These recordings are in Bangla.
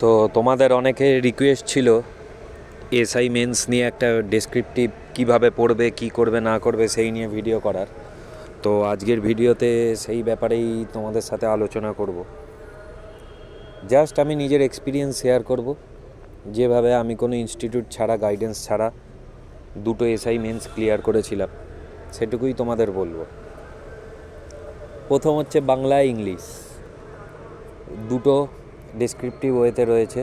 তো তোমাদের অনেকে রিকোয়েস্ট ছিল এসআই মেন্স নিয়ে একটা ডেসক্রিপটিভ কিভাবে পড়বে, কি করবে না করবে সেই নিয়ে ভিডিও করার। তো আজকের ভিডিওতে সেই ব্যাপারেই তোমাদের সাথে আলোচনা করব। জাস্ট আমি নিজের এক্সপিরিয়েন্স শেয়ার করব, যেভাবে আমি কোনো ইনস্টিটিউট ছাড়া, গাইডেন্স ছাড়া দুটো এসআই মেন্স ক্লিয়ার করেছিলাম, সেটুকুই তোমাদের বলবো। প্রথম হচ্ছে বাংলা ইংলিশ, দুটো ডেসক্রিপটিভ ওয়েতে রয়েছে।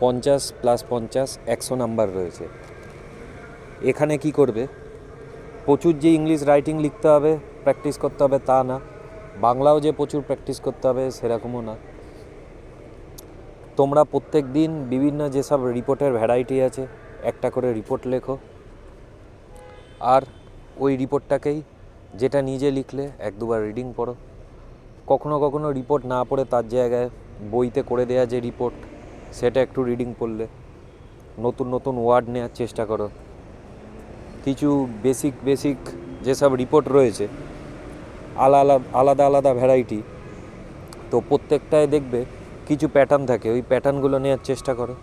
50 + 50 100 নাম্বার রয়েছে। এখানে কি করবে, প্রচুর যে ইংলিশ রাইটিং লিখতে হবে, প্র্যাকটিস করতে হবে তা না, বাংলাও যে প্রচুর প্র্যাকটিস করতে হবে সেরকমও না। তোমরা প্রত্যেক দিন বিভিন্ন যেসব রিপোর্টের ভ্যারাইটি আছে, একটা করে রিপোর্ট লেখো, আর ওই রিপোর্টটাকেই যেটা নিজে লিখলে 1-2বার রিডিং পড়ো। কখনো কখনো রিপোর্ট না পড়ে তার জায়গায় বইতে করে দেওয়া যে রিপোর্ট, সেটা একটু রিডিং পড়লে। নতুন নতুন ওয়ার্ড নেওয়ার চেষ্টা করো। কিছু বেসিক যেসব রিপোর্ট রয়েছে, আলাদা আলাদা ভ্যারাইটি, তো প্রত্যেকটায় দেখবে কিছু প্যাটার্ন থাকে, ওই প্যাটার্নগুলো নেওয়ার চেষ্টা করো।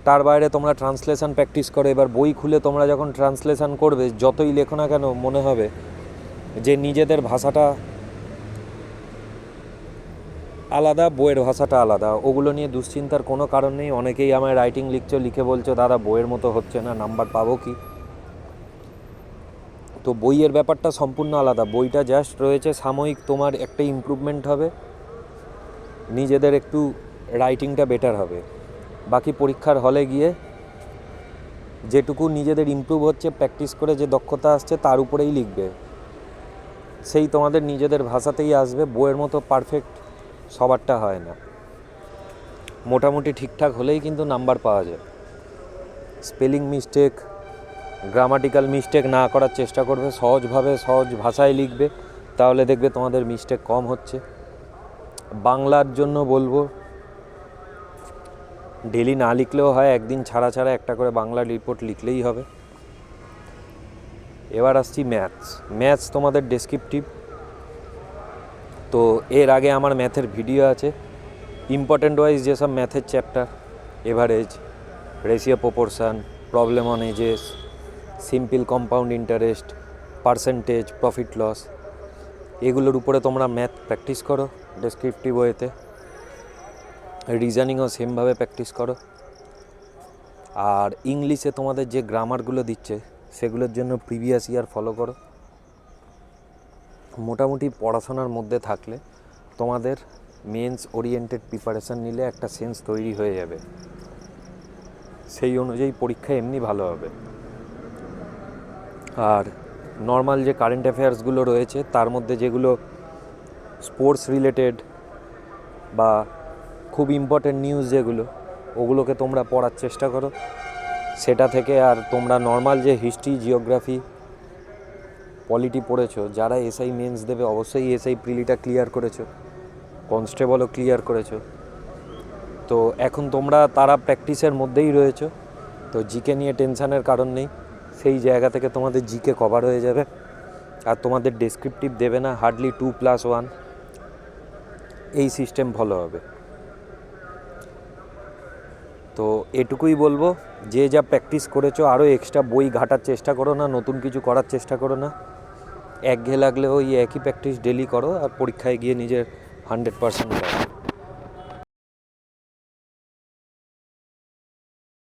তার বাইরে তোমরা ট্রান্সলেশন প্র্যাকটিস করো। এবার বই খুলে তোমরা যখন ট্রান্সলেশন করবে, যতই লেখো না কেন, মনে হবে যে নিজেদের ভাষাটা আলাদা, বইয়ের ভাষাটা আলাদা। ওগুলো নিয়ে দুশ্চিন্তার কোনো কারণ নেই। অনেকেই আমায় রাইটিং লিখছো, লিখে বলছো দাদা বইয়ের মতো হচ্ছে না, নাম্বার পাবো কি? তো বইয়ের ব্যাপারটা সম্পূর্ণ আলাদা। বইটা জাস্ট রয়েছে সাময়িক, তোমার একটা ইমপ্রুভমেন্ট হবে, নিজেদের একটু রাইটিংটা বেটার হবে। বাকি পরীক্ষার হলে গিয়ে যেটুকু নিজেদের ইমপ্রুভ হচ্ছে, প্র্যাকটিস করে যে দক্ষতা আসছে, তার উপরেই লিখবে। সেই তোমাদের নিজেদের ভাষাতেই আসবে। বইয়ের মতো পারফেক্ট সবারটা হয় না। মোটামুটি ঠিকঠাক হলেই কিন্তু নাম্বার পাওয়া যায়। স্পেলিং মিস্টেক, গ্রামাটিক্যাল মিস্টেক না করার চেষ্টা করবে। সহজভাবে, সহজ ভাষায় লিখবে, তাহলে দেখবে তোমাদের মিস্টেক কম হচ্ছে। বাংলার জন্য বলবো, ডেলি না লিখলেও হয়, একদিন ছাড়া ছাড়া একটা করে বাংলা রিপোর্ট লিখলেই হবে। এবার আসছি ম্যাথস তোমাদের ডেসক্রিপটিভ। তো এর আগে আমার ম্যাথের ভিডিও আছে। ইম্পর্টেন্ট ওয়াইজ যেসব ম্যাথের chapter, average, ratio proportion, problem on ages, simple compound interest, percentage, profit loss, এগুলোর উপরে তোমরা ম্যাথ প্র্যাকটিস করো ডেসক্রিপটিভ ওয়েতে। রিজনিংও সেমভাবে প্র্যাকটিস করো। আর ইংলিশে তোমাদের যে গ্রামারগুলো দিচ্ছে, সেগুলোর জন্য প্রিভিয়াস ইয়ার ফলো করো। মোটামুটি পড়াশোনার মধ্যে থাকলে তোমাদের মেন্স ওরিয়েন্টেড প্রিপারেশান নিলে একটা সেন্স তৈরি হয়ে যাবে। সেই অনুযায়ী পরীক্ষা এমনি ভালো হবে। আর নর্মাল যে কারেন্ট অ্যাফেয়ার্সগুলো রয়েছে, তার মধ্যে যেগুলো স্পোর্টস রিলেটেড বা খুব ইম্পর্টেন্ট নিউজ যেগুলো, ওগুলোকে তোমরা পড়ার চেষ্টা করো। সেটা থেকে আর তোমরা নর্মাল যে হিস্ট্রি, জিওগ্রাফি, পলিটি পড়েছো, যারা এসআই মেন্স দেবে অবশ্যই এসআই প্রিলিটা ক্লিয়ার করেছো, কনস্টেবলও ক্লিয়ার করেছো। তো এখন তোমরা তারা প্র্যাকটিসের মধ্যেই রয়েছো, তো জিকে নিয়ে টেনশানের কারণ নেই। সেই জায়গা থেকে তোমাদের জিকে কভার হয়ে যাবে। আর তোমাদের ডেসক্রিপটিভ দেবে না, হার্ডলি 2+1, এই সিস্টেম ফলো হবে। তো এটুকুই বলবো, যে যা প্র্যাকটিস করেছো আরও এক্সট্রা বই ঘাটার চেষ্টা করো না, নতুন কিছু করার চেষ্টা করো না। একঘেয়ে লাগলে ওই একই প্র্যাকটিস ডেলি করো, আর পরীক্ষায় গিয়ে নিজের 100% দাও।